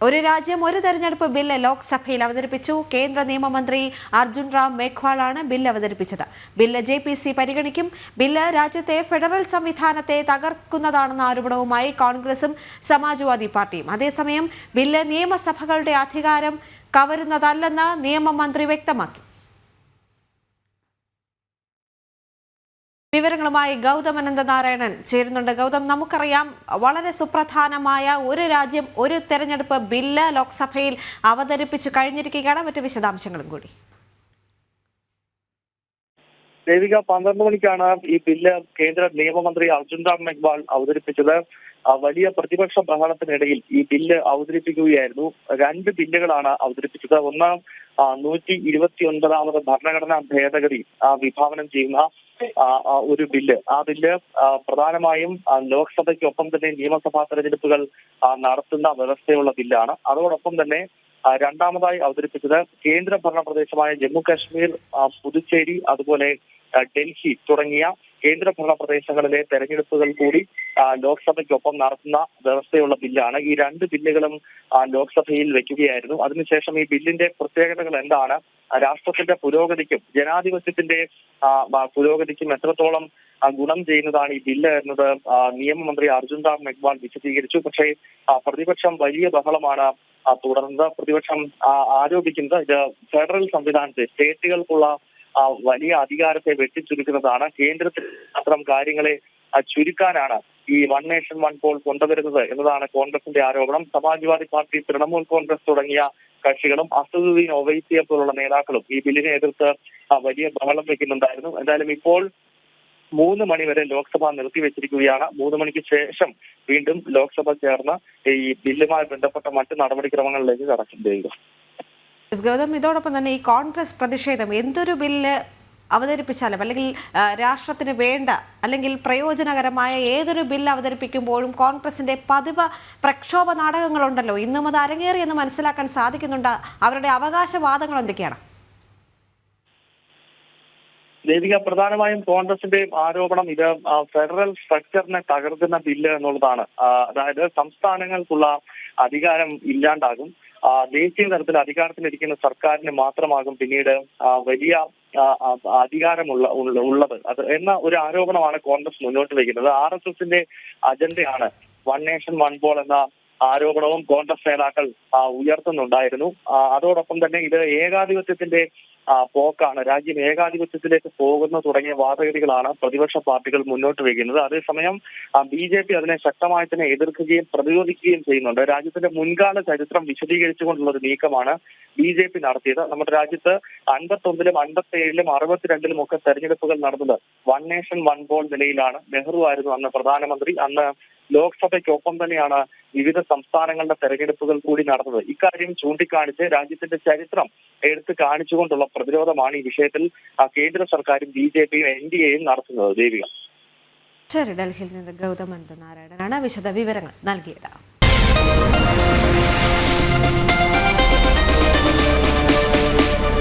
ഒരു രാജ്യം ഒരു തെരഞ്ഞെടുപ്പ് ബില്ല് ലോക്സഭയിൽ അവതരിപ്പിച്ചു. കേന്ദ്ര നിയമമന്ത്രി അർജുൻ റാം മേഘ്വാളാണ് ബില്ല് അവതരിപ്പിച്ചത്. ബില്ല് JPC പരിഗണിക്കും. ബില്ല് രാജ്യത്തെ ഫെഡറൽ സംവിധാനത്തെ തകർക്കുന്നതാണെന്ന ആരോപണവുമായി കോൺഗ്രസും സമാജ്വാദി പാർട്ടിയും. അതേസമയം ബില്ല് നിയമസഭകളുടെ അധികാരം കവരുന്നതല്ലെന്ന് നിയമമന്ത്രി വ്യക്തമാക്കി. വിവരങ്ങളുമായി ഗൗതം അനന്തനാരായണൻ ചേരുന്നുണ്ട്. ഗൗതം, നമുക്കറിയാം വളരെ സുപ്രധാനമായ ഒരു രാജ്യം ഒരു തെരഞ്ഞെടുപ്പ് ബില്ല് ലോക്സഭയിൽ അവതരിപ്പിച്ചു കഴിഞ്ഞിരിക്കുകയാണ്. മറ്റു വിശദാംശങ്ങളും കൂടി. ദേവിക, 12 മണിക്കാണ് ഈ ബില്ല് കേന്ദ്ര നിയമമന്ത്രി അർജുൻ റാം മേഘ്വാൾ അവതരിപ്പിച്ചത്. വലിയ പ്രതിപക്ഷ ബഹളത്തിനിടയിൽ ഈ ബില്ല് അവതരിപ്പിക്കുകയായിരുന്നു. 2 ബില്ലുകളാണ് അവതരിപ്പിച്ചത്. ഒന്ന് 129ാമത് ഭരണഘടനാ ഭേദഗതി വിഭാവനം ചെയ്യുന്ന ഒരു ബില്ല്. ആ ബില്ല് പ്രധാനമായും ലോക്സഭയ്ക്കൊപ്പം തന്നെ നിയമസഭാ തെരഞ്ഞെടുപ്പുകൾ നടത്തുന്ന വ്യവസ്ഥയുള്ള ബില്ലാണ്. അതോടൊപ്പം തന്നെ രണ്ടാമതായി അവതരിപ്പിച്ചത് കേന്ദ്രഭരണ പ്രദേശമായ ജമ്മു കാശ്മീർ, പുതുച്ചേരി, അതുപോലെ ഡൽഹി തുടങ്ങിയ കേന്ദ്രഭരണ പ്രദേശങ്ങളിലെ തെരഞ്ഞെടുപ്പുകൾ കൂടി ലോക്സഭയ്ക്കൊപ്പം നടത്തുന്ന വ്യവസ്ഥയുള്ള ബില്ലാണ്. ഈ 2 ബില്ലുകളും ലോക്സഭയിൽ വെക്കുകയായിരുന്നു. അതിനുശേഷം ഈ ബില്ലിന്റെ പ്രത്യേകതകൾ എന്താണ്, രാഷ്ട്രത്തിന്റെ പുരോഗതിക്കും ജനാധിപത്യത്തിന്റെ പുരോഗതിക്കും എത്രത്തോളം ഗുണം ചെയ്യുന്നതാണ് ഈ ബില്ല് എന്നത് നിയമമന്ത്രി അർജുൻ റാം മേഘ്വാൾ വിശദീകരിച്ചു. പക്ഷേ പ്രതിപക്ഷം വലിയ ബഹളമാണ് തുടർന്ന്. പ്രതിപക്ഷം ആരോപിക്കുന്നത് ഇത് ഫെഡറൽ സംവിധാനത്തെ, സ്റ്റേറ്റുകൾക്കുള്ള വലിയ അധികാരത്തെ വെട്ടിച്ചുരുക്കുന്നതാണ്. കേന്ദ്രത്തിൽ മാത്രം കാര്യങ്ങളെ ചുരുക്കാനാണ് ഈ വൺ നേഷൻ വൺ പോൾ കൊണ്ടുവരുന്നത് എന്നതാണ് കോൺഗ്രസിന്റെ ആരോപണം. സമാജ്വാദി പാർട്ടി, തൃണമൂൽ കോൺഗ്രസ് തുടങ്ങിയ കക്ഷികളും അസദുദ്ദീൻ ഒവൈസിയെ പോലുള്ള നേതാക്കളും ഈ ബില്ലിനെ എതിർത്ത് വലിയ ബഹളം വെക്കുന്നുണ്ടായിരുന്നു. എന്തായാലും ഇപ്പോൾ 3 മണി വരെ ലോക്സഭ നിർത്തിവെച്ചിരിക്കുകയാണ്. 3 മണിക്ക് ശേഷം വീണ്ടും ലോക്സഭ ചേർന്ന് ഈ ബില്ലുമായി ബന്ധപ്പെട്ട മറ്റ് നടപടിക്രമങ്ങളിലേക്ക് കടക്കും. ഗൗതം, ഇതോടൊപ്പം തന്നെ ഈ കോൺഗ്രസ് പ്രതിഷേധം എന്തൊരു ബില്ല് അവതരിപ്പിച്ചാലും അല്ലെങ്കിൽ രാഷ്ട്രത്തിന് വേണ്ട അല്ലെങ്കിൽ പ്രയോജനകരമായ ഏതൊരു ബില്ല് അവതരിപ്പിക്കുമ്പോഴും കോൺഗ്രസിന്റെ പതിവ് പ്രക്ഷോഭ നാടകങ്ങളുണ്ടല്ലോ, ഇന്നും അത് അരങ്ങേറിയെന്ന് മനസ്സിലാക്കാൻ സാധിക്കുന്നുണ്ട്. അവരുടെ അവകാശവാദങ്ങൾ എന്തൊക്കെയാണ്? ദേവിക, പ്രധാനമായും കോൺഗ്രസിന്റെ ആരോപണം ഇത് ഫെഡറൽ സ്ട്രക്ചറിനെ തകർക്കുന്ന ബില്ല് എന്നുള്ളതാണ്. അതായത് സംസ്ഥാനങ്ങൾക്കുള്ള അധികാരം ഇല്ലാണ്ടാകും. ദേശീയ തലത്തിൽ അധികാരത്തിലിരിക്കുന്ന സർക്കാരിന് മാത്രമാകും പിന്നീട് വലിയ ഉള്ളത് അത് എന്ന ഒരു ആരോപണമാണ് കോൺഗ്രസ് മുന്നോട്ട് വയ്ക്കുന്നത്. RSSന്റെ അജണ്ടയാണ് വൺ നേഷൻ വൺ പോൾ എന്ന ആരോപണവും കോൺഗ്രസ് നേതാക്കൾ ഉയർത്തുന്നുണ്ടായിരുന്നു. അതോടൊപ്പം തന്നെ ഇത് ഏകാധിപത്യത്തിന്റെ പോക്കാണ്, രാജ്യം ഏകാധിപത്യത്തിലേക്ക് പോകുന്നു തുടങ്ങിയ വാദഗതികളാണ് പ്രതിപക്ഷ പാർട്ടികൾ മുന്നോട്ട് വയ്ക്കുന്നത്. അതേസമയം BJP അതിനെ ശക്തമായി തന്നെ എതിർക്കുകയും പ്രതിരോധിക്കുകയും ചെയ്യുന്നുണ്ട്. രാജ്യത്തിന്റെ മുൻകാല ചരിത്രം വിശദീകരിച്ചുകൊണ്ടുള്ള ഒരു നീക്കമാണ് BJP നടത്തിയത്. നമ്മുടെ രാജ്യത്ത് 51ലും 57ലും 62ലും ഒക്കെ തെരഞ്ഞെടുപ്പുകൾ നടന്നത് വൺ നേഷൻ വൺ പോൾ നിലയിലാണ്. നെഹ്റു ആയിരുന്നു അന്ന് പ്രധാനമന്ത്രി. അന്ന് ലോക്സഭയ്ക്കൊപ്പം തന്നെയാണ് വിവിധ സംസ്ഥാനങ്ങളുടെ തെരഞ്ഞെടുപ്പുകൾ കൂടി നടന്നത്. ഇക്കാര്യം ചൂണ്ടിക്കാണിച്ച് രാജ്യത്തിന്റെ ചരിത്രം എടുത്തു കാണിച്ചുകൊണ്ടുള്ള പ്രതിരോധമാണ് ഈ വിഷയത്തിൽ കേന്ദ്ര സർക്കാരും BJPയും NDAയും നടത്തുന്നത്. ദേവിക. ശരി, ഡൽഹിയിൽ നിന്ന് ഗൗതം അനന്തനാരായണനാണ് വിശദ വിവരങ്ങൾ നൽകിയത്.